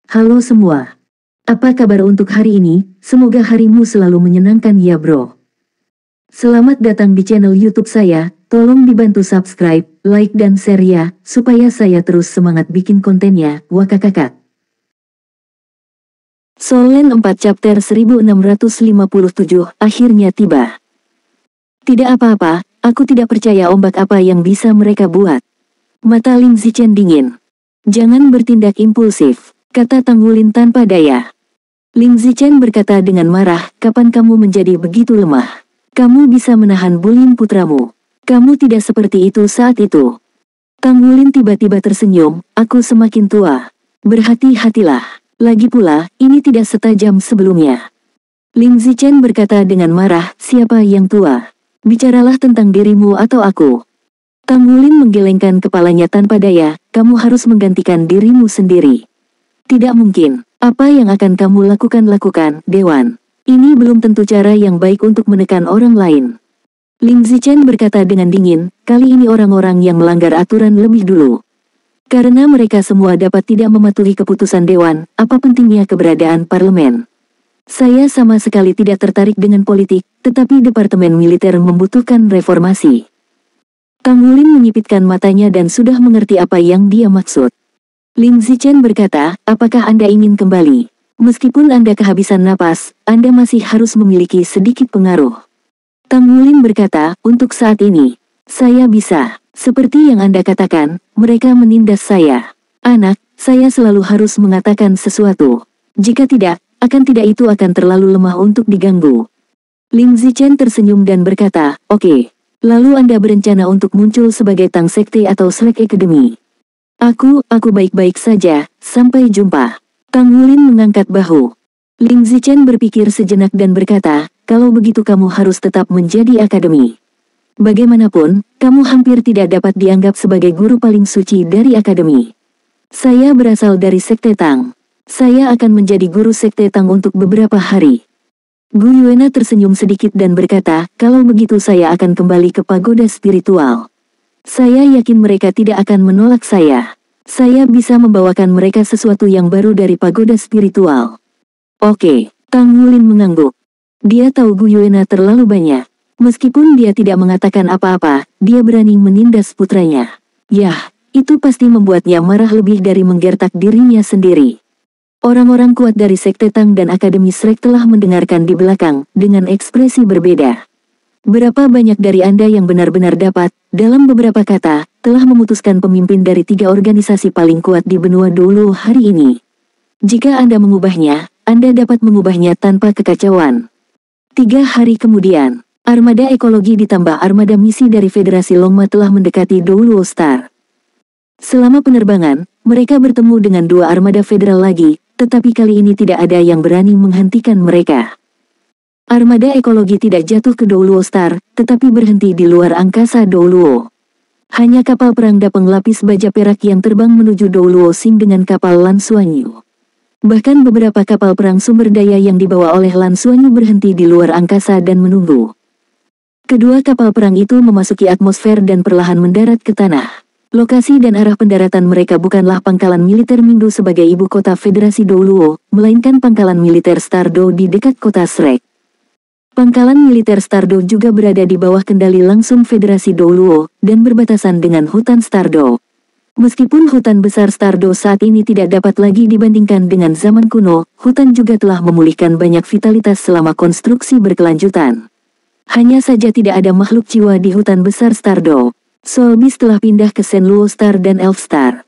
Halo semua. Apa kabar untuk hari ini? Semoga harimu selalu menyenangkan ya bro. Selamat datang di channel YouTube saya. Tolong dibantu subscribe, like dan share ya, supaya saya terus semangat bikin kontennya. Wakakakak. Solen 4 chapter 1657 akhirnya tiba. Tidak apa-apa, aku tidak percaya ombak apa yang bisa mereka buat. Mata Lin Zichen dingin. Jangan bertindak impulsif, kata Tang Wulin tanpa daya. Lin Zichen berkata dengan marah, kapan kamu menjadi begitu lemah? Kamu bisa menahan Bulin putramu. Kamu tidak seperti itu saat itu. Tang Wulin tiba-tiba tersenyum, aku semakin tua. Berhati-hatilah. Lagi pula, ini tidak setajam sebelumnya. Lin Zichen berkata dengan marah, siapa yang tua? Bicaralah tentang dirimu atau aku. Tang Wulin menggelengkan kepalanya tanpa daya, kamu harus menggantikan dirimu sendiri. Tidak mungkin. Apa yang akan kamu lakukan, Dewan? Ini belum tentu cara yang baik untuk menekan orang lain. Lin Zichen berkata dengan dingin, kali ini orang-orang yang melanggar aturan lebih dulu. Karena mereka semua dapat tidak mematuhi keputusan Dewan, apa pentingnya keberadaan parlemen? Saya sama sekali tidak tertarik dengan politik, tetapi Departemen Militer membutuhkan reformasi. Tang Wulin menyipitkan matanya dan sudah mengerti apa yang dia maksud. Lin Zichen berkata, apakah Anda ingin kembali? Meskipun Anda kehabisan napas, Anda masih harus memiliki sedikit pengaruh. Tang Wulin berkata, untuk saat ini, saya bisa. Seperti yang Anda katakan, mereka menindas saya. Anak, saya selalu harus mengatakan sesuatu. Jika tidak, itu akan terlalu lemah untuk diganggu. Lin Zichen tersenyum dan berkata, oke. Lalu Anda berencana untuk muncul sebagai Tang Sekte atau Slack Academy? Aku baik-baik saja, sampai jumpa. Tang Wulin mengangkat bahu. Lin Zichen berpikir sejenak dan berkata, kalau begitu kamu harus tetap menjadi akademi. Bagaimanapun, kamu hampir tidak dapat dianggap sebagai guru paling suci dari akademi. Saya berasal dari Sekte Tang. Saya akan menjadi guru Sekte Tang untuk beberapa hari. Gu Yuena tersenyum sedikit dan berkata, kalau begitu saya akan kembali ke pagoda spiritual. Saya yakin mereka tidak akan menolak saya. Saya bisa membawakan mereka sesuatu yang baru dari pagoda spiritual. Oke, Tang Wulin mengangguk. Dia tahu Gu Yuena terlalu banyak. Meskipun dia tidak mengatakan apa-apa, dia berani menindas putranya. Yah, itu pasti membuatnya marah lebih dari menggertak dirinya sendiri. Orang-orang kuat dari Sekte Tang dan Akademi Shrek telah mendengarkan di belakang, dengan ekspresi berbeda. Berapa banyak dari Anda yang benar-benar dapat, dalam beberapa kata, telah memutuskan pemimpin dari 3 organisasi paling kuat di benua dulu hari ini. Jika Anda mengubahnya, Anda dapat mengubahnya tanpa kekacauan. 3 hari kemudian, armada ekologi ditambah armada misi dari Federasi Longma telah mendekati Douluo Star. Selama penerbangan, mereka bertemu dengan 2 armada federal lagi, tetapi kali ini tidak ada yang berani menghentikan mereka. Armada ekologi tidak jatuh ke Douluo Star, tetapi berhenti di luar angkasa Douluo. Hanya kapal perang Dapeng lapis baja perak yang terbang menuju Douluo Sing dengan kapal Lan Xuanyu. Bahkan beberapa kapal perang sumber daya yang dibawa oleh Lan Xuanyu berhenti di luar angkasa dan menunggu. Kedua kapal perang itu memasuki atmosfer dan perlahan mendarat ke tanah. Lokasi dan arah pendaratan mereka bukanlah pangkalan militer Mingdu sebagai ibu kota Federasi Douluo, melainkan pangkalan militer Stardo di dekat kota Shrek. Pangkalan militer Stardo juga berada di bawah kendali langsung Federasi Douluo, dan berbatasan dengan hutan Stardo. Meskipun hutan besar Stardo saat ini tidak dapat lagi dibandingkan dengan zaman kuno, hutan juga telah memulihkan banyak vitalitas selama konstruksi berkelanjutan. Hanya saja tidak ada makhluk jiwa di hutan besar Stardo. Soulbeast telah pindah ke Shenluo Star dan Elf Star.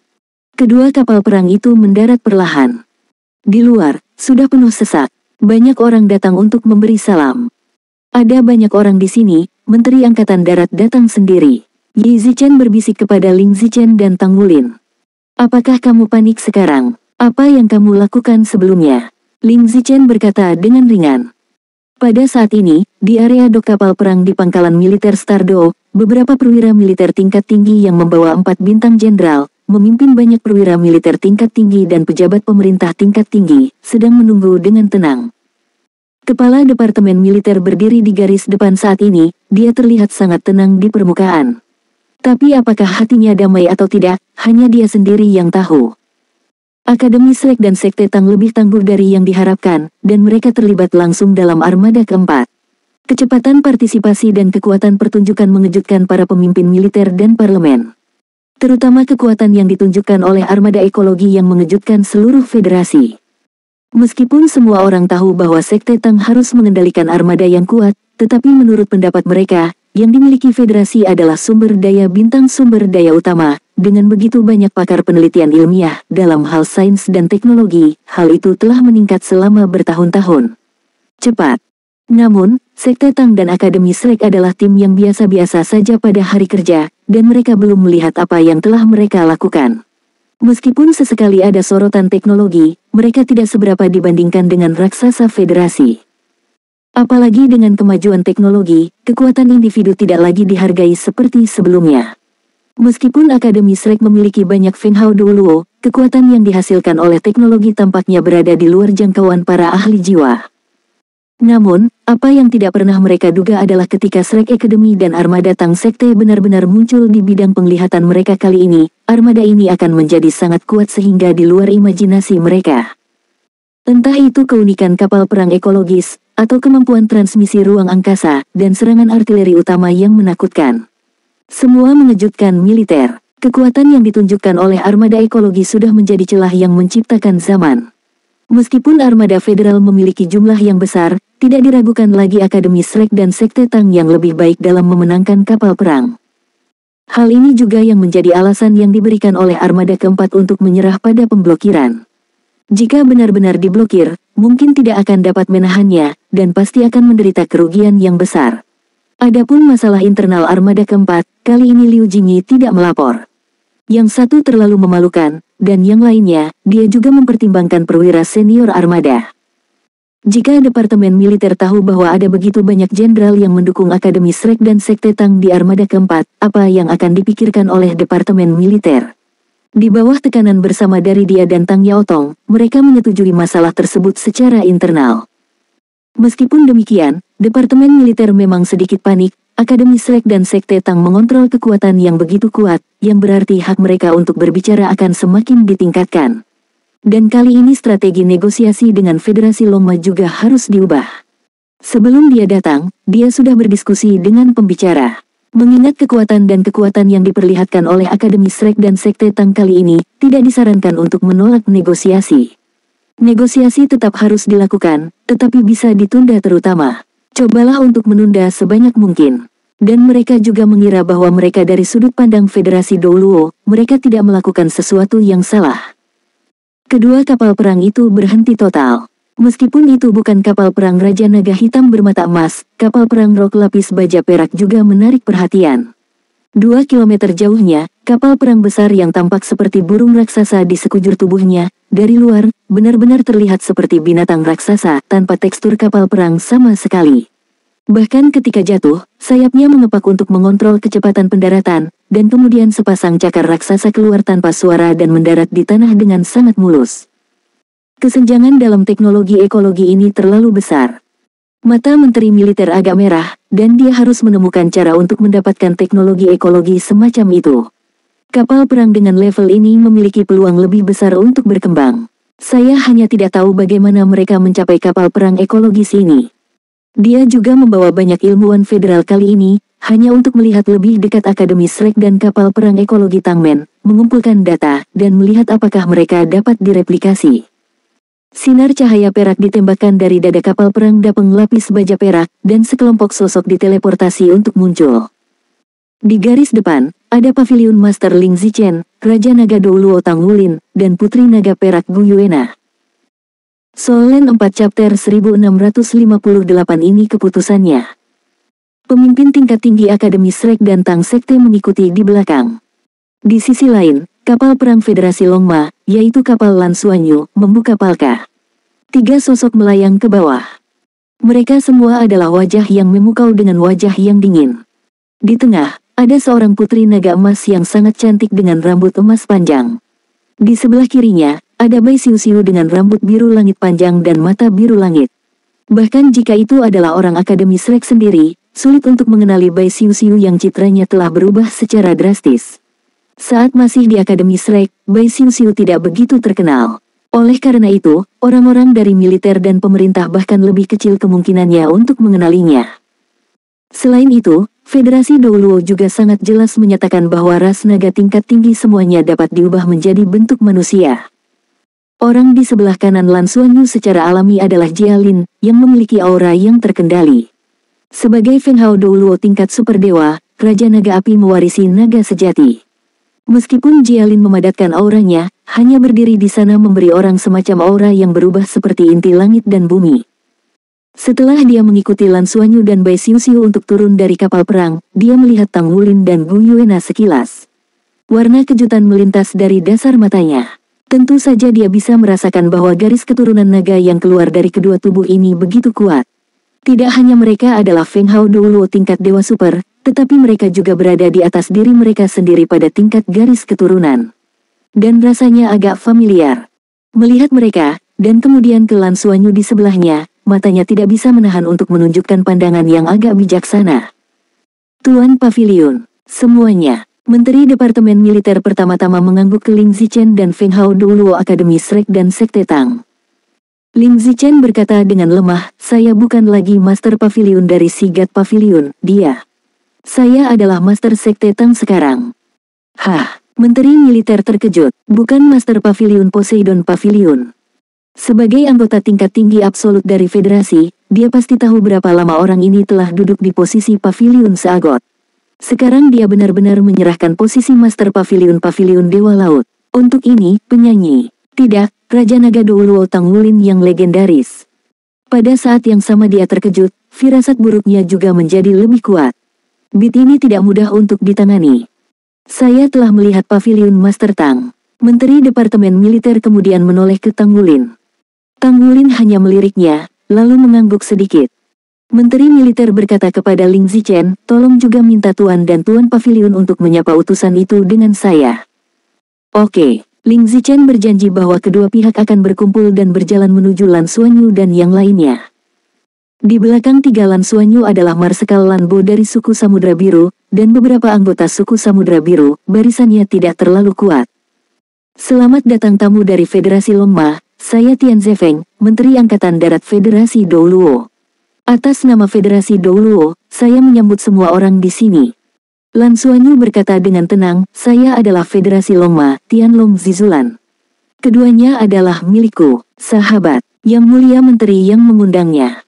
Kedua kapal perang itu mendarat perlahan. Di luar, sudah penuh sesak. Banyak orang datang untuk memberi salam. Ada banyak orang di sini, Menteri Angkatan Darat datang sendiri. Yi Zichen berbisik kepada Lin Zichen dan Tang Wulin. Apakah kamu panik sekarang? Apa yang kamu lakukan sebelumnya? Lin Zichen berkata dengan ringan. Pada saat ini, di area dok kapal perang di pangkalan militer Stardo, beberapa perwira militer tingkat tinggi yang membawa 4 bintang jenderal, memimpin banyak perwira militer tingkat tinggi dan pejabat pemerintah tingkat tinggi, sedang menunggu dengan tenang. Kepala Departemen Militer berdiri di garis depan saat ini, dia terlihat sangat tenang di permukaan. Tapi apakah hatinya damai atau tidak, hanya dia sendiri yang tahu. Akademi Shrek dan Sekte Tang lebih tangguh dari yang diharapkan, dan mereka terlibat langsung dalam armada keempat. Kecepatan partisipasi dan kekuatan pertunjukan mengejutkan para pemimpin militer dan parlemen. Terutama kekuatan yang ditunjukkan oleh armada ekologi yang mengejutkan seluruh federasi. Meskipun semua orang tahu bahwa Sekte Tang harus mengendalikan armada yang kuat, tetapi menurut pendapat mereka, yang dimiliki federasi adalah sumber daya bintang sumber daya utama. Dengan begitu banyak pakar penelitian ilmiah dalam hal sains dan teknologi, hal itu telah meningkat selama bertahun-tahun. Cepat. Namun, Sekte Tang dan Akademi Shrek adalah tim yang biasa-biasa saja pada hari kerja, dan mereka belum melihat apa yang telah mereka lakukan. Meskipun sesekali ada sorotan teknologi, mereka tidak seberapa dibandingkan dengan raksasa federasi. Apalagi dengan kemajuan teknologi, kekuatan individu tidak lagi dihargai seperti sebelumnya. Meskipun Akademi Shrek memiliki banyak Feng Hao Duoluo, kekuatan yang dihasilkan oleh teknologi tampaknya berada di luar jangkauan para ahli jiwa. Namun, apa yang tidak pernah mereka duga adalah ketika Shrek Academy dan Armada Tang Sekte benar-benar muncul di bidang penglihatan mereka kali ini, armada ini akan menjadi sangat kuat sehingga di luar imajinasi mereka. Entah itu keunikan kapal perang ekologis, atau kemampuan transmisi ruang angkasa, dan serangan artileri utama yang menakutkan. Semua mengejutkan militer. Kekuatan yang ditunjukkan oleh armada ekologi sudah menjadi celah yang menciptakan zaman. Meskipun armada federal memiliki jumlah yang besar, tidak diragukan lagi Akademi Shrek dan Sekte Tang yang lebih baik dalam memenangkan kapal perang. Hal ini juga yang menjadi alasan yang diberikan oleh armada keempat untuk menyerah pada pemblokiran. Jika benar-benar diblokir, mungkin tidak akan dapat menahannya, dan pasti akan menderita kerugian yang besar. Adapun masalah internal armada keempat, kali ini Liu Jingyi tidak melapor. Yang satu terlalu memalukan, dan yang lainnya, dia juga mempertimbangkan perwira senior armada. Jika Departemen Militer tahu bahwa ada begitu banyak jenderal yang mendukung Akademi Shrek dan Sekte Tang di armada keempat, apa yang akan dipikirkan oleh Departemen Militer? Di bawah tekanan bersama dari dia dan Tang Yaotong, mereka menyetujui masalah tersebut secara internal. Meskipun demikian, Departemen Militer memang sedikit panik. Akademi Shrek dan Sekte Tang mengontrol kekuatan yang begitu kuat, yang berarti hak mereka untuk berbicara akan semakin ditingkatkan. Dan kali ini strategi negosiasi dengan Federasi Longma juga harus diubah. Sebelum dia datang, dia sudah berdiskusi dengan pembicara. Mengingat kekuatan dan kekuatan yang diperlihatkan oleh Akademi Shrek dan Sekte Tang kali ini, tidak disarankan untuk menolak negosiasi. Negosiasi tetap harus dilakukan, tetapi bisa ditunda terutama. Cobalah untuk menunda sebanyak mungkin. Dan mereka juga mengira bahwa mereka dari sudut pandang Federasi Duoluo, mereka tidak melakukan sesuatu yang salah. Kedua kapal perang itu berhenti total. Meskipun itu bukan kapal perang Raja Naga Hitam bermata emas, kapal perang Rock Lapis Baja Perak juga menarik perhatian. 2 kilometer jauhnya, kapal perang besar yang tampak seperti burung raksasa di sekujur tubuhnya, dari luar, benar-benar terlihat seperti binatang raksasa tanpa tekstur kapal perang sama sekali. Bahkan ketika jatuh, sayapnya mengepak untuk mengontrol kecepatan pendaratan, dan kemudian sepasang cakar raksasa keluar tanpa suara dan mendarat di tanah dengan sangat mulus. Kesenjangan dalam teknologi ekologi ini terlalu besar. Mata Menteri Militer agak merah, dan dia harus menemukan cara untuk mendapatkan teknologi ekologi semacam itu. Kapal perang dengan level ini memiliki peluang lebih besar untuk berkembang. Saya hanya tidak tahu bagaimana mereka mencapai kapal perang ekologis ini. Dia juga membawa banyak ilmuwan federal kali ini, hanya untuk melihat lebih dekat Akademi Shrek dan kapal perang ekologi Tangmen, mengumpulkan data, dan melihat apakah mereka dapat direplikasi. Sinar cahaya perak ditembakkan dari dada kapal perang Dapeng Lapis Baja Perak, dan sekelompok sosok diteleportasi untuk muncul. Di garis depan, ada paviliun Master Ling Zichen, Raja Naga Duoluo Tang Wulin, dan Putri Naga Perak Gu Yuena. Solen 4 chapter 1658 ini keputusannya. Pemimpin tingkat tinggi Akademi Shrek dan Tang Sekte mengikuti di belakang. Di sisi lain, kapal perang Federasi Longma, yaitu kapal Lan Xuanyu, membuka palka. 3 sosok melayang ke bawah. Mereka semua adalah wajah yang memukau dengan wajah yang dingin. Di tengah, ada seorang putri naga emas yang sangat cantik dengan rambut emas panjang. Di sebelah kirinya, ada Bai Siu-Siu dengan rambut biru langit panjang dan mata biru langit. Bahkan jika itu adalah orang Akademi Shrek sendiri, sulit untuk mengenali Bai Siu-Siu yang citranya telah berubah secara drastis. Saat masih di Akademi Shrek, Bai Xiuxiu tidak begitu terkenal. Oleh karena itu, orang-orang dari militer dan pemerintah bahkan lebih kecil kemungkinannya untuk mengenalinya. Selain itu, Federasi Douluo juga sangat jelas menyatakan bahwa ras naga tingkat tinggi semuanya dapat diubah menjadi bentuk manusia. Orang di sebelah kanan Lan Xuanyu secara alami adalah Jialin, yang memiliki aura yang terkendali. Sebagai Feng Hao Douluo tingkat super dewa, Raja Naga Api mewarisi naga sejati. Meskipun Jialin memadatkan auranya, hanya berdiri di sana memberi orang semacam aura yang berubah seperti inti langit dan bumi. Setelah dia mengikuti Lan Xuanyu dan Bai Xiuxiu untuk turun dari kapal perang, dia melihat Tang Wulin dan Gu Yuena sekilas. Warna kejutan melintas dari dasar matanya. Tentu saja dia bisa merasakan bahwa garis keturunan naga yang keluar dari kedua tubuh ini begitu kuat. Tidak hanya mereka adalah Feng Hao Douluo tingkat dewa super, tetapi mereka juga berada di atas diri mereka sendiri pada tingkat garis keturunan. Dan rasanya agak familiar. Melihat mereka, dan kemudian ke Lan Xuanyu di sebelahnya, matanya tidak bisa menahan untuk menunjukkan pandangan yang agak bijaksana. Tuan Pavilion, semuanya. Menteri Departemen Militer pertama-tama mengangguk ke Ling Zichen dan Feng Hao Douluo Akademi Shrek dan Sekte Tang. Ling Zichen berkata dengan lemah, saya bukan lagi Master Pavilion dari Sigat Pavilion, dia. Saya adalah Master Sekte Tang sekarang. Hah, Menteri Militer terkejut, bukan Master Pavilion Poseidon Pavilion. Sebagai anggota tingkat tinggi absolut dari federasi, dia pasti tahu berapa lama orang ini telah duduk di posisi Pavilion Seagot. Sekarang dia benar-benar menyerahkan posisi Master Pavilion Dewa Laut. Untuk ini, penyanyi. Tidak, Raja Naga Douluo Tang Wulin yang legendaris. Pada saat yang sama dia terkejut, firasat buruknya juga menjadi lebih kuat. Beat ini tidak mudah untuk ditangani. Saya telah melihat Pavilion Master Tang. Menteri Departemen Militer kemudian menoleh ke Tang Wulin. Tang Wulin hanya meliriknya, lalu mengangguk sedikit. Menteri Militer berkata kepada Ling Zichen, tolong juga minta Tuan dan Tuan Pavilion untuk menyapa utusan itu dengan saya. Oke, Ling Zichen berjanji bahwa kedua pihak akan berkumpul dan berjalan menuju Lan Xuanyu dan yang lainnya. Di belakang tiga Lan Xuanyu adalah Marsekal Lan Bo dari suku Samudra Biru, dan beberapa anggota suku Samudra Biru, barisannya tidak terlalu kuat. Selamat datang tamu dari Federasi Longma, saya Tian Zefeng, Menteri Angkatan Darat Federasi Douluo. Atas nama Federasi Douluo, saya menyambut semua orang di sini. Lan Xuanyu berkata dengan tenang, saya adalah Federasi Longma, Tianlong Zizulan. Keduanya adalah milikku, sahabat, yang mulia menteri yang mengundangnya.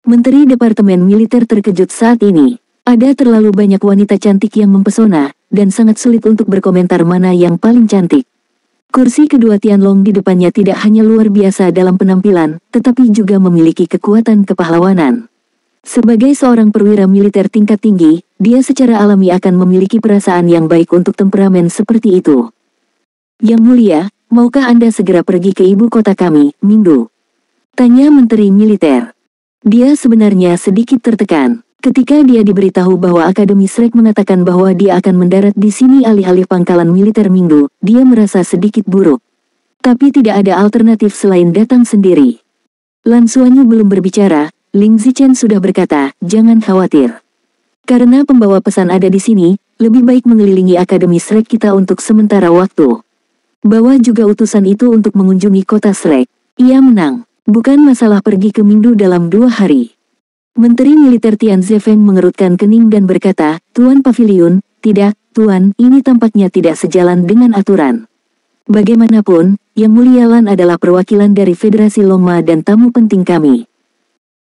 Menteri Departemen Militer terkejut saat ini. Ada terlalu banyak wanita cantik yang mempesona, dan sangat sulit untuk berkomentar mana yang paling cantik. Kursi kedua Tianlong di depannya tidak hanya luar biasa dalam penampilan, tetapi juga memiliki kekuatan kepahlawanan. Sebagai seorang perwira militer tingkat tinggi, dia secara alami akan memiliki perasaan yang baik untuk temperamen seperti itu. Yang mulia, maukah Anda segera pergi ke ibu kota kami, Minggu? Tanya Menteri Militer. Dia sebenarnya sedikit tertekan. Ketika dia diberitahu bahwa Akademi Shrek mengatakan bahwa dia akan mendarat di sini alih-alih pangkalan militer Minggu, dia merasa sedikit buruk. Tapi tidak ada alternatif selain datang sendiri. Lan Xuanyu belum berbicara, Ling Zichen sudah berkata, jangan khawatir. Karena pembawa pesan ada di sini, lebih baik mengelilingi Akademi Shrek kita untuk sementara waktu. Bawa juga utusan itu untuk mengunjungi kota Shrek. Ia menang. Bukan masalah pergi ke Minggu dalam 2 hari. Menteri Militer Tian Zefeng mengerutkan kening dan berkata, Tuan Pavilion, tidak, Tuan, ini tampaknya tidak sejalan dengan aturan. Bagaimanapun, Yang Mulia Lan adalah perwakilan dari Federasi Longma dan tamu penting kami.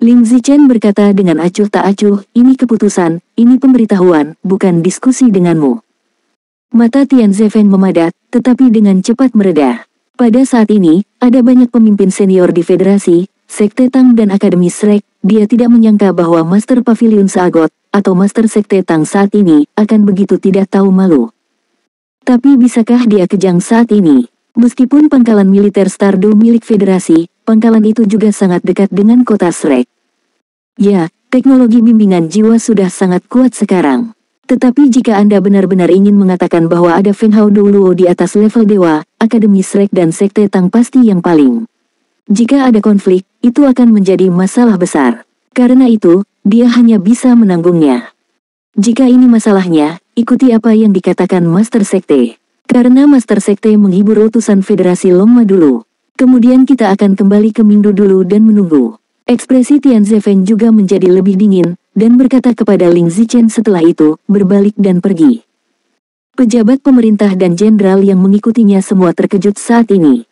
Ling Zichen berkata dengan acuh tak acuh, ini keputusan, ini pemberitahuan, bukan diskusi denganmu. Mata Tian Zefeng memadat, tetapi dengan cepat mereda. Pada saat ini, ada banyak pemimpin senior di Federasi, Sekte Tang dan Akademi Shrek, dia tidak menyangka bahwa Master Pavilion Seagot, atau Master Sekte Tang saat ini, akan begitu tidak tahu malu. Tapi bisakah dia kejang saat ini? Meskipun pangkalan militer Stardew milik Federasi, pangkalan itu juga sangat dekat dengan kota Shrek. Ya, teknologi bimbingan jiwa sudah sangat kuat sekarang. Tetapi jika Anda benar-benar ingin mengatakan bahwa ada Feng Hao Douluo di atas level dewa, Akademi Shrek dan Sekte Tang pasti yang paling. Jika ada konflik, itu akan menjadi masalah besar. Karena itu, dia hanya bisa menanggungnya. Jika ini masalahnya, ikuti apa yang dikatakan Master Sekte. Karena Master Sekte menghibur utusan Federasi Longma dulu. Kemudian kita akan kembali ke Mingdu dulu dan menunggu. Ekspresi Tian Zefeng juga menjadi lebih dingin, dan berkata kepada Ling Zichen setelah itu, berbalik dan pergi. Pejabat pemerintah dan jenderal yang mengikutinya semua terkejut saat ini.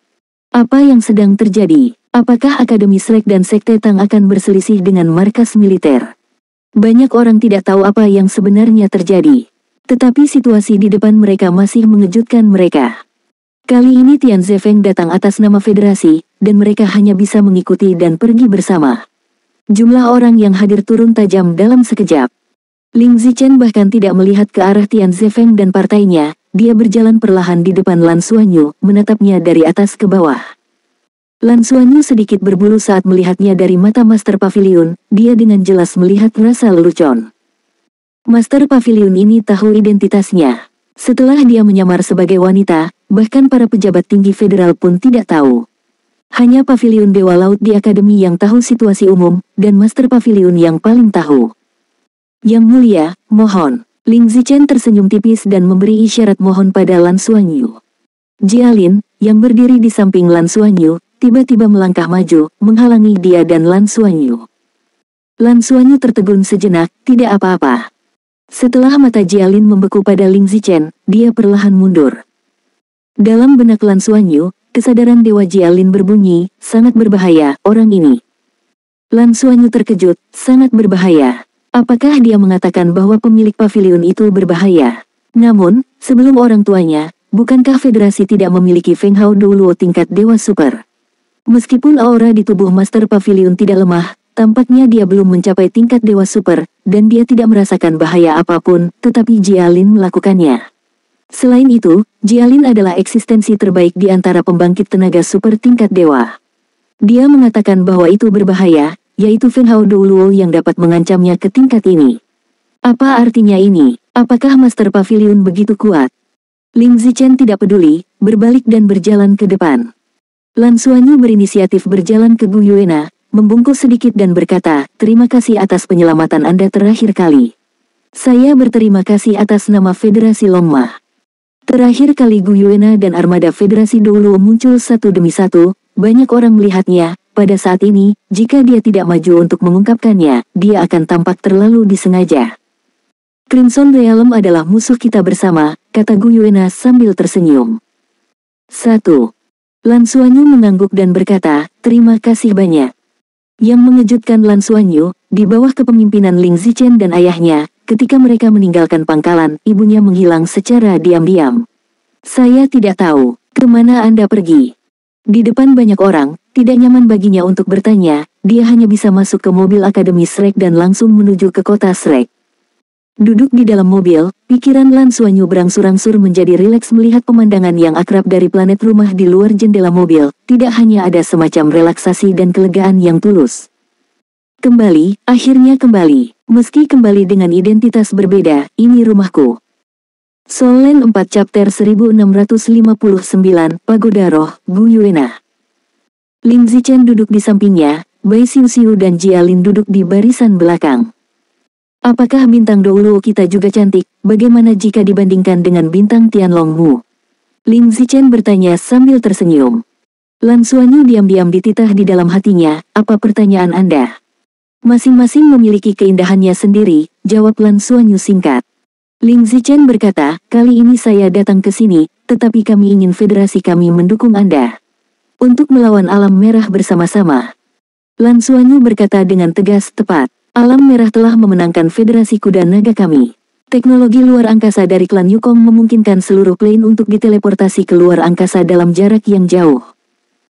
Apa yang sedang terjadi? Apakah Akademi Shrek dan Sekte Tang akan berselisih dengan markas militer? Banyak orang tidak tahu apa yang sebenarnya terjadi. Tetapi situasi di depan mereka masih mengejutkan mereka. Kali ini Tian Zefeng datang atas nama federasi, dan mereka hanya bisa mengikuti dan pergi bersama. Jumlah orang yang hadir turun tajam dalam sekejap. Ling Zichen bahkan tidak melihat ke arah Tian Zefeng dan partainya, dia berjalan perlahan di depan Lan Xuanyu, menatapnya dari atas ke bawah. Lan Xuanyu sedikit berbulu saat melihatnya dari mata Master Pavilion, dia dengan jelas melihat rasa lelucon. Master Pavilion ini tahu identitasnya. Setelah dia menyamar sebagai wanita, bahkan para pejabat tinggi federal pun tidak tahu. Hanya Pavilion Dewa Laut di Akademi yang tahu situasi umum, dan Master Pavilion yang paling tahu. Yang mulia, mohon. Ling Zichen tersenyum tipis dan memberi isyarat mohon pada Lan Xuanyu. Jialin, yang berdiri di samping Lan Xuanyu, tiba-tiba melangkah maju, menghalangi dia dan Lan Xuanyu. Lan Xuanyu tertegun sejenak, tidak apa-apa. Setelah mata Jialin membeku pada Ling Zichen, dia perlahan mundur. Dalam benak Lan Xuanyu, kesadaran Dewa Jialin berbunyi, sangat berbahaya, orang ini. Lan Xuanyu terkejut, sangat berbahaya. Apakah dia mengatakan bahwa pemilik pavilion itu berbahaya? Namun, sebelum orang tuanya, bukankah federasi tidak memiliki Feng Hao Douluo tingkat Dewa Super? Meskipun aura di tubuh Master Pavilion tidak lemah, tampaknya dia belum mencapai tingkat Dewa Super, dan dia tidak merasakan bahaya apapun, tetapi Jialin melakukannya. Selain itu, Jialin adalah eksistensi terbaik di antara pembangkit tenaga super tingkat dewa. Dia mengatakan bahwa itu berbahaya, yaitu Feng Hao Douluo yang dapat mengancamnya ke tingkat ini. Apa artinya ini? Apakah Master Pavilion begitu kuat? Ling Zichen tidak peduli, berbalik dan berjalan ke depan. Lan Xuanyu berinisiatif berjalan ke Gu Yuena, membungkuk sedikit dan berkata, terima kasih atas penyelamatan Anda terakhir kali. Saya berterima kasih atas nama Federasi Longma. Terakhir kali Gu Yuena dan armada Federasi Douluo muncul satu demi satu, banyak orang melihatnya. Pada saat ini, jika dia tidak maju untuk mengungkapkannya, dia akan tampak terlalu disengaja. Crimson Realm adalah musuh kita bersama, kata Gu Yuena sambil tersenyum. 1. Lan Xuanyu mengangguk dan berkata, terima kasih banyak. Yang mengejutkan Lan Xuanyu, di bawah kepemimpinan Ling Zichen dan ayahnya, ketika mereka meninggalkan pangkalan, ibunya menghilang secara diam-diam. Saya tidak tahu, kemana Anda pergi? Di depan banyak orang, tidak nyaman baginya untuk bertanya, dia hanya bisa masuk ke mobil Akademi Shrek dan langsung menuju ke kota Shrek. Duduk di dalam mobil, pikiran Lan Xuanyu berangsur-angsur menjadi rileks melihat pemandangan yang akrab dari planet rumah di luar jendela mobil, tidak hanya ada semacam relaksasi dan kelegaan yang tulus. Kembali, akhirnya kembali, meski kembali dengan identitas berbeda, ini rumahku. Solen 4 Chapter 1659, Pagoda Roh, Gu Yuena. Ling Zichen duduk di sampingnya, Bai Xiu dan Jialin duduk di barisan belakang. Apakah bintang Douluo kita juga cantik, bagaimana jika dibandingkan dengan bintang Tianlongmu? Ling Zichen bertanya sambil tersenyum. Lan Xuanyu diam-diam dititah di dalam hatinya, apa pertanyaan Anda? Masing-masing memiliki keindahannya sendiri, jawab Lan Xuanyu singkat. Ling Zichen berkata, kali ini saya datang ke sini, tetapi kami ingin federasi kami mendukung Anda. Untuk melawan alam merah bersama-sama. Lan Xuanyu berkata dengan tegas tepat, alam merah telah memenangkan federasi kuda naga kami. Teknologi luar angkasa dari klan Yukong memungkinkan seluruh plane untuk diteleportasi ke luar angkasa dalam jarak yang jauh.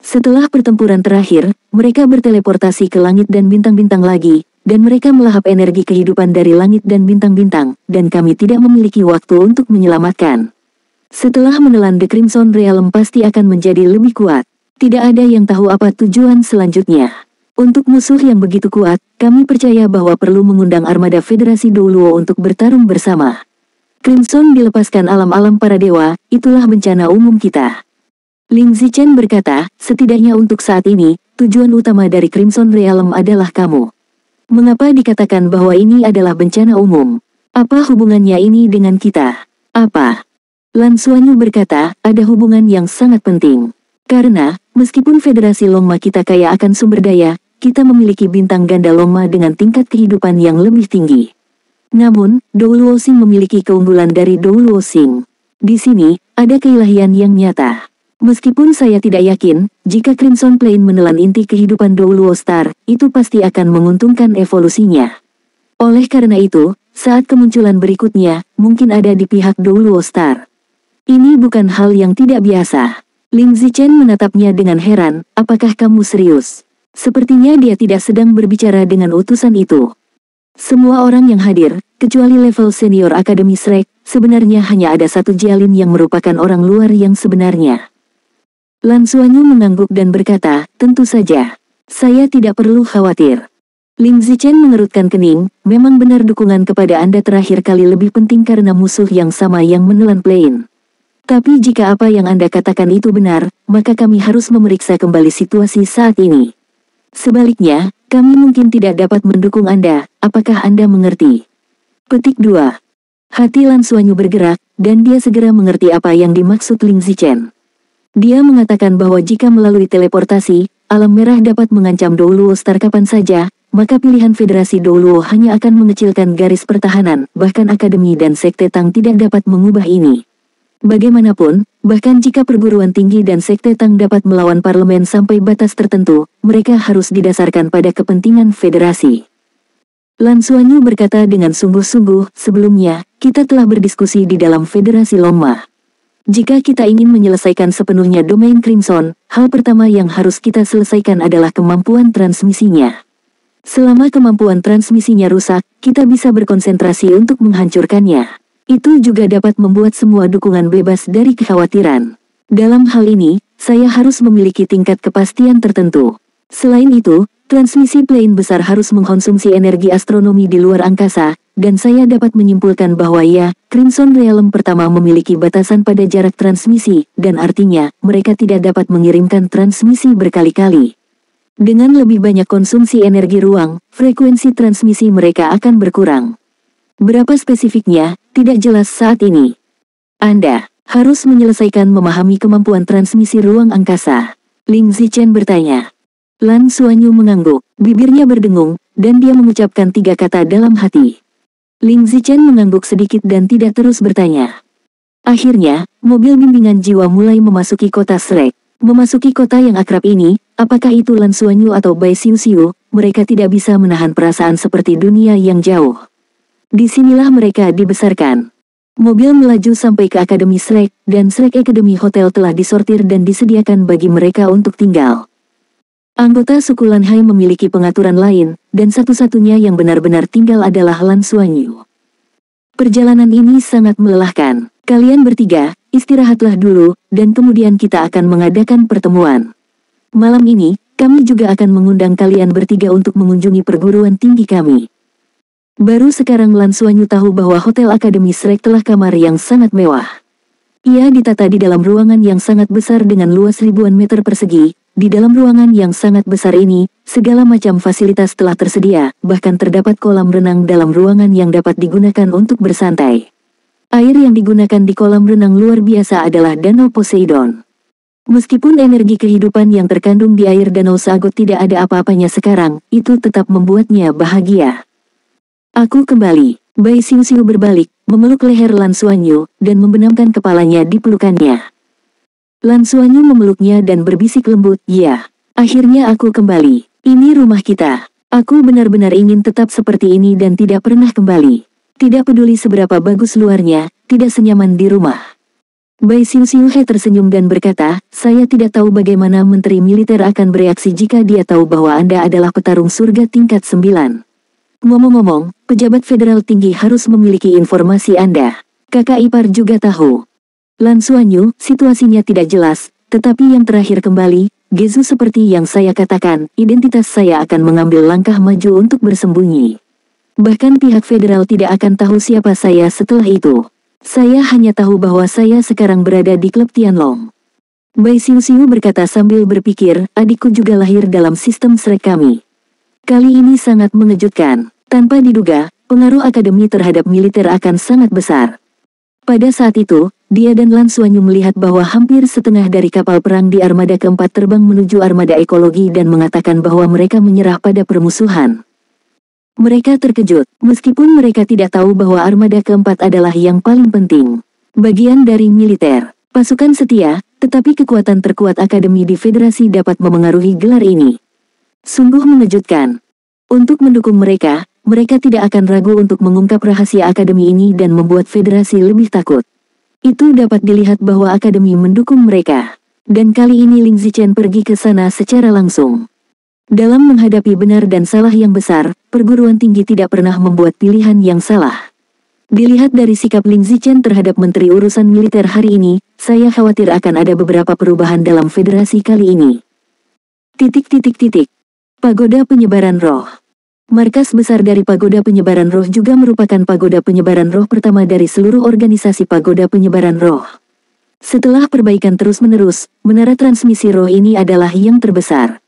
Setelah pertempuran terakhir, mereka berteleportasi ke langit dan bintang-bintang lagi, dan mereka melahap energi kehidupan dari langit dan bintang-bintang, dan kami tidak memiliki waktu untuk menyelamatkan. Setelah menelan The Crimson Realm pasti akan menjadi lebih kuat. Tidak ada yang tahu apa tujuan selanjutnya. Untuk musuh yang begitu kuat, kami percaya bahwa perlu mengundang armada Federasi Douluo untuk bertarung bersama. Crimson dilepaskan alam-alam para dewa, itulah bencana umum kita. Ling Zichen berkata, setidaknya untuk saat ini, tujuan utama dari Crimson Realm adalah kamu. Mengapa dikatakan bahwa ini adalah bencana umum? Apa hubungannya ini dengan kita? Apa? Lan Xuanyu berkata, ada hubungan yang sangat penting. Karena, meskipun Federasi Longma kita kaya akan sumber daya, kita memiliki bintang ganda Longma dengan tingkat kehidupan yang lebih tinggi. Namun, Douluo Xing memiliki keunggulan dari Douluo Xing. Di sini, ada keilahian yang nyata. Meskipun saya tidak yakin, jika Crimson Plain menelan inti kehidupan Douluo Star, itu pasti akan menguntungkan evolusinya. Oleh karena itu, saat kemunculan berikutnya, mungkin ada di pihak Douluo Star. Ini bukan hal yang tidak biasa. Ling Zichen menatapnya dengan heran, apakah kamu serius? Sepertinya dia tidak sedang berbicara dengan utusan itu. Semua orang yang hadir, kecuali level senior Akademi Shrek, sebenarnya hanya ada satu Jialin yang merupakan orang luar yang sebenarnya. Lan Xuanyu mengangguk dan berkata, tentu saja. Saya tidak perlu khawatir. Ling Zichen mengerutkan kening, memang benar dukungan kepada Anda terakhir kali lebih penting karena musuh yang sama yang menelan Plain. Tapi jika apa yang Anda katakan itu benar, maka kami harus memeriksa kembali situasi saat ini. Sebaliknya, kami mungkin tidak dapat mendukung Anda, apakah Anda mengerti? Petik 2. Hati Lan Xuanyu bergerak, dan dia segera mengerti apa yang dimaksud Ling Zichen. Dia mengatakan bahwa jika melalui teleportasi, alam merah dapat mengancam Douluo Star kapan saja, maka pilihan Federasi Douluo hanya akan mengecilkan garis pertahanan, bahkan Akademi dan Sekte Tang tidak dapat mengubah ini. Bagaimanapun, bahkan jika perguruan tinggi dan Sekte Tang dapat melawan parlemen sampai batas tertentu, mereka harus didasarkan pada kepentingan federasi. Lan Xuanyu berkata dengan sungguh-sungguh, sebelumnya, kita telah berdiskusi di dalam Federasi Longma. Jika kita ingin menyelesaikan sepenuhnya domain Crimson, hal pertama yang harus kita selesaikan adalah kemampuan transmisinya. Selama kemampuan transmisinya rusak, kita bisa berkonsentrasi untuk menghancurkannya. Itu juga dapat membuat semua dukungan bebas dari kekhawatiran. Dalam hal ini, saya harus memiliki tingkat kepastian tertentu. Selain itu, transmisi Plain besar harus mengkonsumsi energi astronomi di luar angkasa, dan saya dapat menyimpulkan bahwa ya, Crimson Realm pertama memiliki batasan pada jarak transmisi, dan artinya, mereka tidak dapat mengirimkan transmisi berkali-kali. Dengan lebih banyak konsumsi energi ruang, frekuensi transmisi mereka akan berkurang. Berapa spesifiknya, tidak jelas saat ini. Anda harus menyelesaikan memahami kemampuan transmisi ruang angkasa. Ling Zichen bertanya. Lan Xuanyu mengangguk, bibirnya berdengung, dan dia mengucapkan 3 kata dalam hati. Ling Zichen mengangguk sedikit dan tidak terus bertanya. Akhirnya, mobil bimbingan jiwa mulai memasuki kota Shrek. Memasuki kota yang akrab ini, apakah itu Lan Xuanyu atau Bai Xiuxiu, mereka tidak bisa menahan perasaan seperti dunia yang jauh. Disinilah mereka dibesarkan. Mobil melaju sampai ke Akademi Shrek, dan Shrek Academy Hotel telah disortir dan disediakan bagi mereka untuk tinggal. Anggota suku Lan Hai memiliki pengaturan lain, dan satu-satunya yang benar-benar tinggal adalah Lan Xuanyu. Perjalanan ini sangat melelahkan. Kalian bertiga, istirahatlah dulu, dan kemudian kita akan mengadakan pertemuan. Malam ini, kami juga akan mengundang kalian bertiga untuk mengunjungi perguruan tinggi kami. Baru sekarang Lan Xuanyu tahu bahwa Hotel Akademi Shrek telah kamar yang sangat mewah. Ia ditata di dalam ruangan yang sangat besar dengan luas ribuan meter persegi. Di dalam ruangan yang sangat besar ini, segala macam fasilitas telah tersedia, bahkan terdapat kolam renang dalam ruangan yang dapat digunakan untuk bersantai. Air yang digunakan di kolam renang luar biasa adalah Danau Poseidon. Meskipun energi kehidupan yang terkandung di air Danau Sagot tidak ada apa-apanya sekarang, itu tetap membuatnya bahagia. Aku kembali. Bai Xiuxiu berbalik, memeluk leher Lan Xuanyu, dan membenamkan kepalanya di pelukannya. Lan Xuanyu memeluknya dan berbisik lembut, ya. Akhirnya aku kembali. Ini rumah kita. Aku benar-benar ingin tetap seperti ini dan tidak pernah kembali. Tidak peduli seberapa bagus luarnya, tidak senyaman di rumah. Bai Xiuxiu tersenyum dan berkata, saya tidak tahu bagaimana menteri militer akan bereaksi jika dia tahu bahwa Anda adalah petarung surga tingkat 9. Ngomong-ngomong, pejabat federal tinggi harus memiliki informasi Anda. Kakak ipar juga tahu. Lan Xuanyu, situasinya tidak jelas, tetapi yang terakhir kembali, Gezu seperti yang saya katakan, identitas saya akan mengambil langkah maju untuk bersembunyi. Bahkan pihak federal tidak akan tahu siapa saya setelah itu. Saya hanya tahu bahwa saya sekarang berada di klub Tianlong. Bai Xiuxiu berkata sambil berpikir, adikku juga lahir dalam sistem Shrek kami. Kali ini sangat mengejutkan. Tanpa diduga, pengaruh akademi terhadap militer akan sangat besar. Pada saat itu, dia dan Lan Xuanyu melihat bahwa hampir setengah dari kapal perang di armada keempat terbang menuju armada ekologi dan mengatakan bahwa mereka menyerah pada permusuhan. Mereka terkejut, meskipun mereka tidak tahu bahwa armada keempat adalah yang paling penting. Bagian dari militer, pasukan setia, tetapi kekuatan terkuat akademi di federasi dapat memengaruhi gelar ini. Sungguh mengejutkan. Untuk mendukung mereka, mereka tidak akan ragu untuk mengungkap rahasia akademi ini dan membuat federasi lebih takut. Itu dapat dilihat bahwa akademi mendukung mereka. Dan kali ini Ling Zichen pergi ke sana secara langsung. Dalam menghadapi benar dan salah yang besar, perguruan tinggi tidak pernah membuat pilihan yang salah. Dilihat dari sikap Ling Zichen terhadap Menteri Urusan Militer hari ini, saya khawatir akan ada beberapa perubahan dalam federasi kali ini. Pagoda Penyebaran Roh. Markas besar dari Pagoda Penyebaran Roh juga merupakan pagoda penyebaran roh pertama dari seluruh organisasi Pagoda Penyebaran Roh. Setelah perbaikan terus-menerus, menara transmisi roh ini adalah yang terbesar.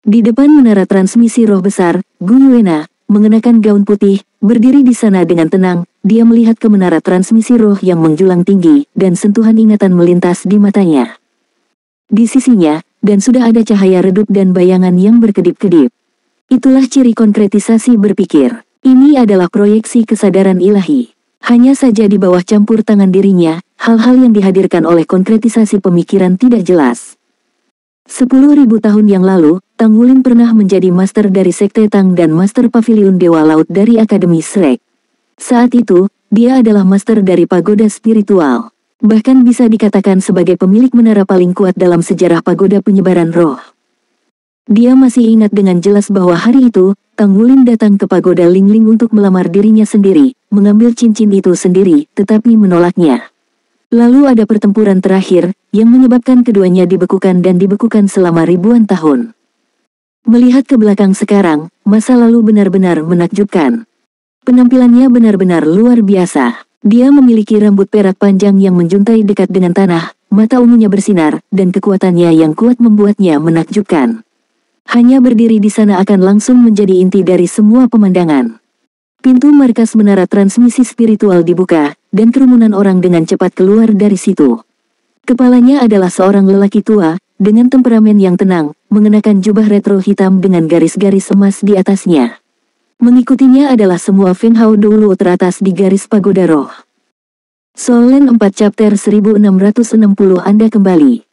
Di depan menara transmisi roh besar, Gu Yuena, mengenakan gaun putih, berdiri di sana dengan tenang. Dia melihat ke menara transmisi roh yang menjulang tinggi, dan sentuhan ingatan melintas di matanya. Di sisinya, dan sudah ada cahaya redup dan bayangan yang berkedip-kedip. Itulah ciri konkretisasi berpikir. Ini adalah proyeksi kesadaran ilahi. Hanya saja di bawah campur tangan dirinya, hal-hal yang dihadirkan oleh konkretisasi pemikiran tidak jelas. 10.000 tahun yang lalu, Tang Wulin pernah menjadi master dari Sekte Tang dan master Paviliun Dewa Laut dari Akademi Shrek. Saat itu, dia adalah master dari pagoda spiritual. Bahkan bisa dikatakan sebagai pemilik menara paling kuat dalam sejarah pagoda penyebaran roh. Dia masih ingat dengan jelas bahwa hari itu, Tang Wulin datang ke pagoda Lingling untuk melamar dirinya sendiri, mengambil cincin itu sendiri, tetapi menolaknya. Lalu ada pertempuran terakhir, yang menyebabkan keduanya dibekukan dan dibekukan selama ribuan tahun. Melihat ke belakang sekarang, masa lalu benar-benar menakjubkan. Penampilannya benar-benar luar biasa. Dia memiliki rambut perak panjang yang menjuntai dekat dengan tanah, mata ungunya bersinar, dan kekuatannya yang kuat membuatnya menakjubkan. Hanya berdiri di sana akan langsung menjadi inti dari semua pemandangan. Pintu markas menara transmisi spiritual dibuka, dan kerumunan orang dengan cepat keluar dari situ. Kepalanya adalah seorang lelaki tua, dengan temperamen yang tenang, mengenakan jubah retro hitam dengan garis-garis emas di atasnya. Mengikutinya adalah semua Feng Hao dulu teratas di garis pagoda roh. Solen 4 chapter 1660 Anda kembali.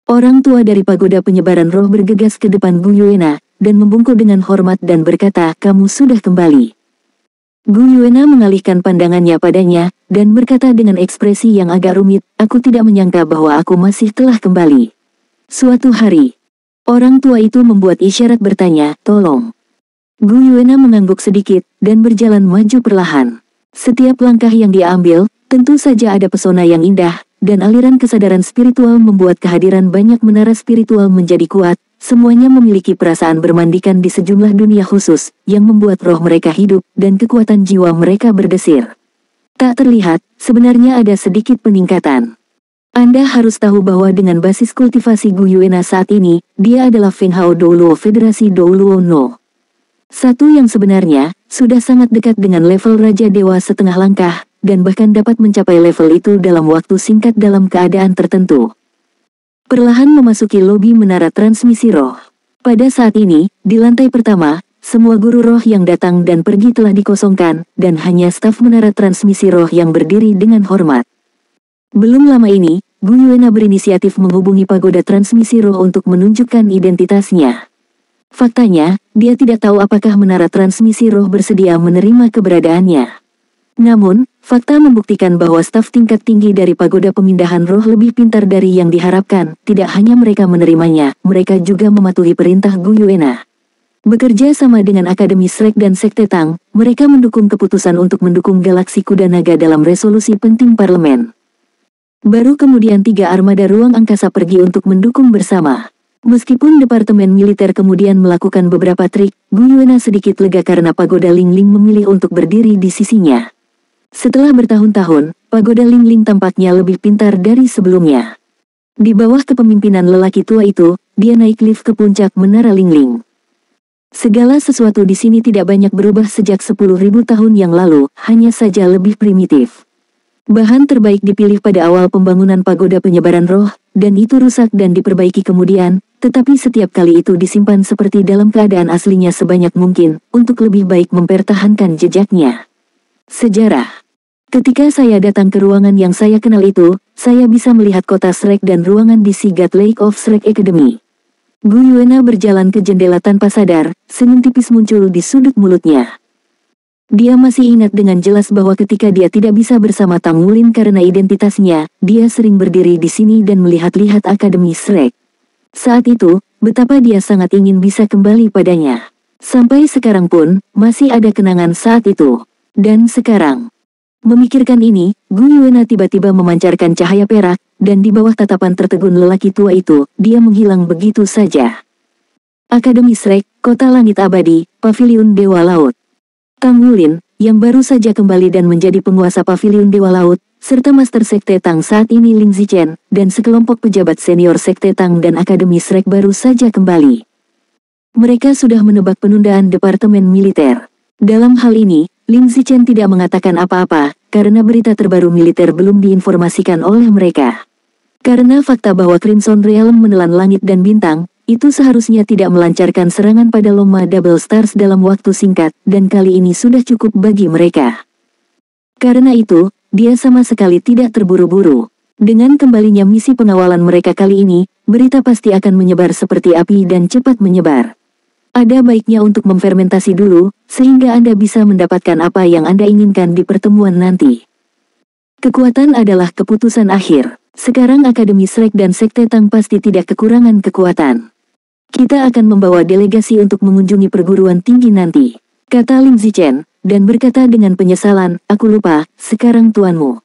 Orang tua dari pagoda penyebaran roh bergegas ke depan Gu Yuena, dan membungkuk dengan hormat dan berkata, "Kamu sudah kembali." Gu Yuena mengalihkan pandangannya padanya, dan berkata dengan ekspresi yang agak rumit, "Aku tidak menyangka bahwa aku masih telah kembali." Suatu hari, orang tua itu membuat isyarat bertanya, "Tolong." Gu Yuena mengangguk sedikit, dan berjalan maju perlahan. Setiap langkah yang dia ambil, tentu saja ada pesona yang indah, dan aliran kesadaran spiritual membuat kehadiran banyak menara spiritual menjadi kuat. Semuanya memiliki perasaan bermandikan di sejumlah dunia khusus, yang membuat roh mereka hidup, dan kekuatan jiwa mereka berdesir. Tak terlihat, sebenarnya ada sedikit peningkatan. Anda harus tahu bahwa dengan basis kultivasi Gu Yuena saat ini, dia adalah Feng Hao Douluo Federasi Douluo No. Satu yang sebenarnya, sudah sangat dekat dengan level Raja Dewa setengah langkah, dan bahkan dapat mencapai level itu dalam waktu singkat dalam keadaan tertentu. Perlahan memasuki lobi menara transmisi roh. Pada saat ini, di lantai pertama, semua guru roh yang datang dan pergi telah dikosongkan, dan hanya staf menara transmisi roh yang berdiri dengan hormat. Belum lama ini, Gu Yuena berinisiatif menghubungi pagoda transmisi roh untuk menunjukkan identitasnya. Faktanya, dia tidak tahu apakah menara transmisi roh bersedia menerima keberadaannya. Namun, fakta membuktikan bahwa staf tingkat tinggi dari pagoda pemindahan roh lebih pintar dari yang diharapkan. Tidak hanya mereka menerimanya, mereka juga mematuhi perintah Gu Yuena. Bekerja sama dengan Akademi Shrek dan Sekte Tang, mereka mendukung keputusan untuk mendukung Galaksi Kuda Naga dalam resolusi penting parlemen. Baru kemudian 3 armada ruang angkasa pergi untuk mendukung bersama. Meskipun Departemen Militer kemudian melakukan beberapa trik, Gu Yuena sedikit lega karena pagoda Lingling memilih untuk berdiri di sisinya. Setelah bertahun-tahun, pagoda Lingling tampaknya lebih pintar dari sebelumnya. Di bawah kepemimpinan lelaki tua itu, dia naik lift ke puncak menara Lingling. Segala sesuatu di sini tidak banyak berubah sejak 10.000 tahun yang lalu, hanya saja lebih primitif. Bahan terbaik dipilih pada awal pembangunan pagoda penyebaran roh, dan itu rusak dan diperbaiki kemudian, tetapi setiap kali itu disimpan seperti dalam keadaan aslinya sebanyak mungkin, untuk lebih baik mempertahankan jejaknya. Sejarah. Ketika saya datang ke ruangan yang saya kenal itu, saya bisa melihat kota Shrek dan ruangan di Sea God Lake of Shrek Academy. Gu Yuena berjalan ke jendela tanpa sadar, senyum tipis muncul di sudut mulutnya. Dia masih ingat dengan jelas bahwa ketika dia tidak bisa bersama Tang Wulin karena identitasnya, dia sering berdiri di sini dan melihat-lihat Akademi Shrek. Saat itu, betapa dia sangat ingin bisa kembali padanya. Sampai sekarang pun, masih ada kenangan saat itu. Dan sekarang, memikirkan ini, Gu Yuena tiba-tiba memancarkan cahaya perak, dan di bawah tatapan tertegun lelaki tua itu, dia menghilang begitu saja. Akademi Shrek, Kota Langit Abadi, Paviliun Dewa Laut. Tang Wulin, yang baru saja kembali dan menjadi penguasa Paviliun Dewa Laut, serta Master Sekte Tang saat ini Ling Zichen, dan sekelompok pejabat senior Sekte Tang dan Akademi Shrek baru saja kembali. Mereka sudah menebak penundaan Departemen Militer. Dalam hal ini, Ling Zichen tidak mengatakan apa-apa, karena berita terbaru militer belum diinformasikan oleh mereka. Karena fakta bahwa Crimson Realm menelan langit dan bintang, itu seharusnya tidak melancarkan serangan pada Loma Double Stars dalam waktu singkat, dan kali ini sudah cukup bagi mereka. Karena itu, dia sama sekali tidak terburu-buru. Dengan kembalinya misi pengawalan mereka kali ini, berita pasti akan menyebar seperti api dan cepat menyebar. Ada baiknya untuk memfermentasi dulu, sehingga Anda bisa mendapatkan apa yang Anda inginkan di pertemuan nanti. Kekuatan adalah keputusan akhir. Sekarang Akademi Shrek dan Sekte Tang pasti tidak kekurangan kekuatan. Kita akan membawa delegasi untuk mengunjungi perguruan tinggi nanti, kata Ling Zichen, dan berkata dengan penyesalan, aku lupa, sekarang tuanmu.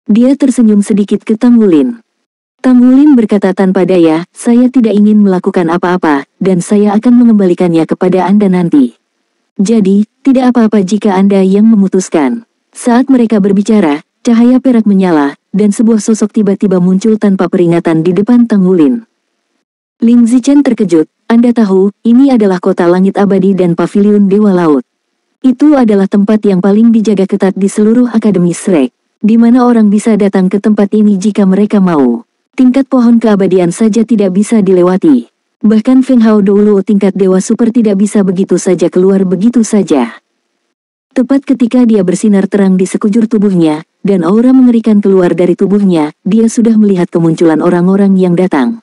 Dia tersenyum sedikit ke Tang Wulin. Tang Wulin berkata tanpa daya, saya tidak ingin melakukan apa-apa, dan saya akan mengembalikannya kepada Anda nanti. Jadi, tidak apa-apa jika Anda yang memutuskan. Saat mereka berbicara, cahaya perak menyala, dan sebuah sosok tiba-tiba muncul tanpa peringatan di depan Tang Wulin. Ling Zichen terkejut, Anda tahu, ini adalah Kota Langit Abadi dan Paviliun Dewa Laut. Itu adalah tempat yang paling dijaga ketat di seluruh Akademi Shrek, di mana orang bisa datang ke tempat ini jika mereka mau. Tingkat pohon keabadian saja tidak bisa dilewati. Bahkan Feng Hao Douluo tingkat Dewa Super tidak bisa begitu saja keluar begitu saja. Tepat ketika dia bersinar terang di sekujur tubuhnya, dan aura mengerikan keluar dari tubuhnya, dia sudah melihat kemunculan orang-orang yang datang.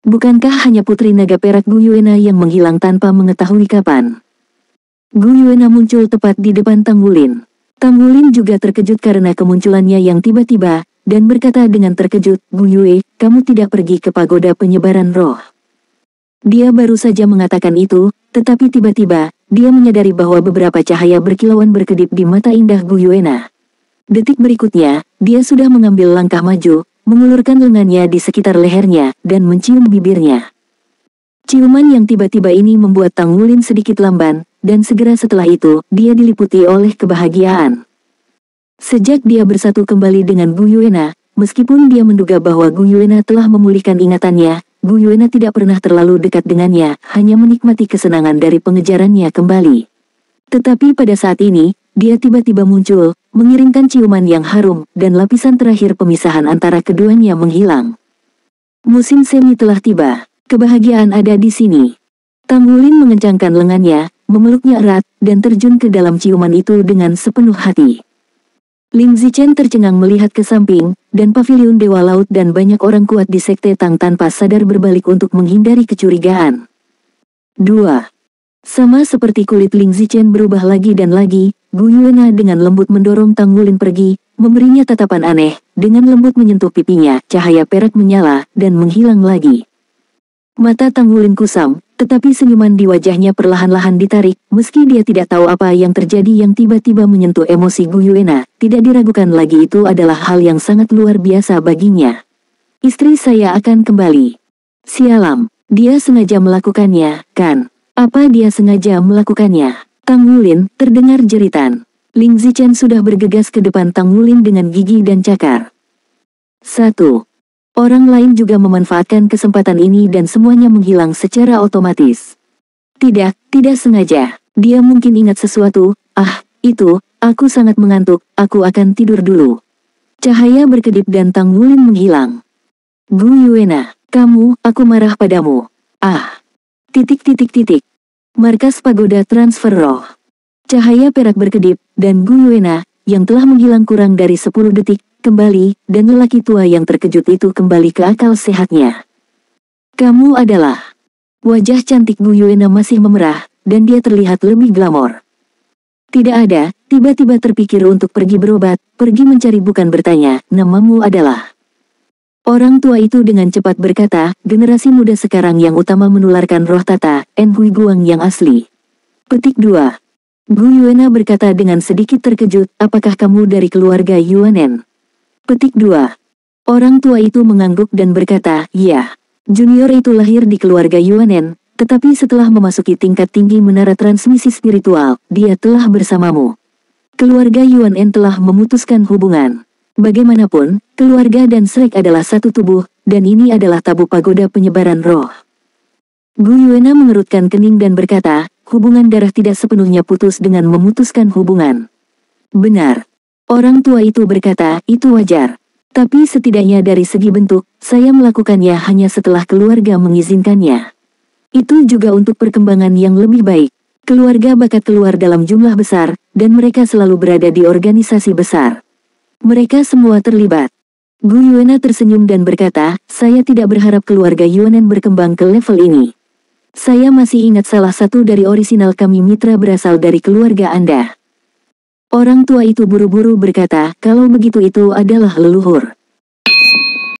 Bukankah hanya Putri Naga Perak Gu Yuena yang menghilang tanpa mengetahui kapan? Gu Yuena muncul tepat di depan Tang Wulin. Tang Wulin juga terkejut karena kemunculannya yang tiba-tiba, dan berkata dengan terkejut, Gu Yue, kamu tidak pergi ke pagoda penyebaran roh. Dia baru saja mengatakan itu, tetapi tiba-tiba, dia menyadari bahwa beberapa cahaya berkilauan berkedip di mata indah Gu Yuena. Detik berikutnya, dia sudah mengambil langkah maju, mengulurkan lengannya di sekitar lehernya, dan mencium bibirnya. Ciuman yang tiba-tiba ini membuat Tang Wulin sedikit lamban, dan segera setelah itu, dia diliputi oleh kebahagiaan. Sejak dia bersatu kembali dengan Gu Yuena, meskipun dia menduga bahwa Gu Yuena telah memulihkan ingatannya, Gu Yuena tidak pernah terlalu dekat dengannya, hanya menikmati kesenangan dari pengejarannya kembali. Tetapi pada saat ini, dia tiba-tiba muncul, mengirimkan ciuman yang harum, dan lapisan terakhir pemisahan antara keduanya menghilang. Musim semi telah tiba. Kebahagiaan ada di sini. Tang Wulin mengencangkan lengannya, memeluknya erat, dan terjun ke dalam ciuman itu dengan sepenuh hati. Ling Zichen tercengang melihat ke samping, dan Paviliun Dewa Laut dan banyak orang kuat di Sekte Tang tanpa sadar berbalik untuk menghindari kecurigaan. 2. Sama seperti kulit Ling Zichen berubah lagi dan lagi, Gu Yuena dengan lembut mendorong Tang Wulin pergi, memberinya tatapan aneh, dengan lembut menyentuh pipinya, cahaya perak menyala, dan menghilang lagi. Mata Tang Wulin kusam, tetapi senyuman di wajahnya perlahan-lahan ditarik, meski dia tidak tahu apa yang terjadi yang tiba-tiba menyentuh emosi Gu Yuena, tidak diragukan lagi itu adalah hal yang sangat luar biasa baginya. Istri saya akan kembali. Sialam, dia sengaja melakukannya, kan? Apa dia sengaja melakukannya? Tang Wulin, terdengar jeritan. Ling Zichen sudah bergegas ke depan Tang Wulin dengan gigi dan cakar. 1. Orang lain juga memanfaatkan kesempatan ini dan semuanya menghilang secara otomatis. Tidak sengaja. Dia mungkin ingat sesuatu. Aku sangat mengantuk, aku akan tidur dulu. Cahaya berkedip dan Tang Wulin menghilang. Gu Yuena, aku marah padamu. Markas pagoda transfer roh. Cahaya perak berkedip, dan Gu Yuena, yang telah menghilang kurang dari 10 detik, kembali, dan lelaki tua yang terkejut itu kembali ke akal sehatnya. Kamu adalah... Wajah cantik Gu Yuena masih memerah, dan dia terlihat lebih glamor. Tidak ada, tiba-tiba terpikir untuk pergi berobat, pergi mencari bukan bertanya, namamu adalah... Orang tua itu dengan cepat berkata, generasi muda sekarang yang utama menularkan roh tata, En Hui Guang yang asli. Petik 2. Gu Yuena berkata dengan sedikit terkejut, apakah kamu dari keluarga Yuanen? Petik 2. Orang tua itu mengangguk dan berkata, iya. Junior itu lahir di keluarga Yuanen, tetapi setelah memasuki tingkat tinggi menara transmisi spiritual, dia telah bersamamu. Keluarga Yuanen telah memutuskan hubungan. Bagaimanapun, keluarga dan Shrek adalah satu tubuh, dan ini adalah tabu pagoda penyebaran roh. Gu Yuena mengerutkan kening dan berkata, hubungan darah tidak sepenuhnya putus dengan memutuskan hubungan. Benar. Orang tua itu berkata, itu wajar. Tapi setidaknya dari segi bentuk, saya melakukannya hanya setelah keluarga mengizinkannya. Itu juga untuk perkembangan yang lebih baik. Keluarga bakat keluar dalam jumlah besar, dan mereka selalu berada di organisasi besar. Mereka semua terlibat. Gu Yuena tersenyum dan berkata, saya tidak berharap keluarga Yuanen berkembang ke level ini. Saya masih ingat salah satu dari orisinal kami mitra berasal dari keluarga Anda. Orang tua itu buru-buru berkata, kalau begitu itu adalah leluhur.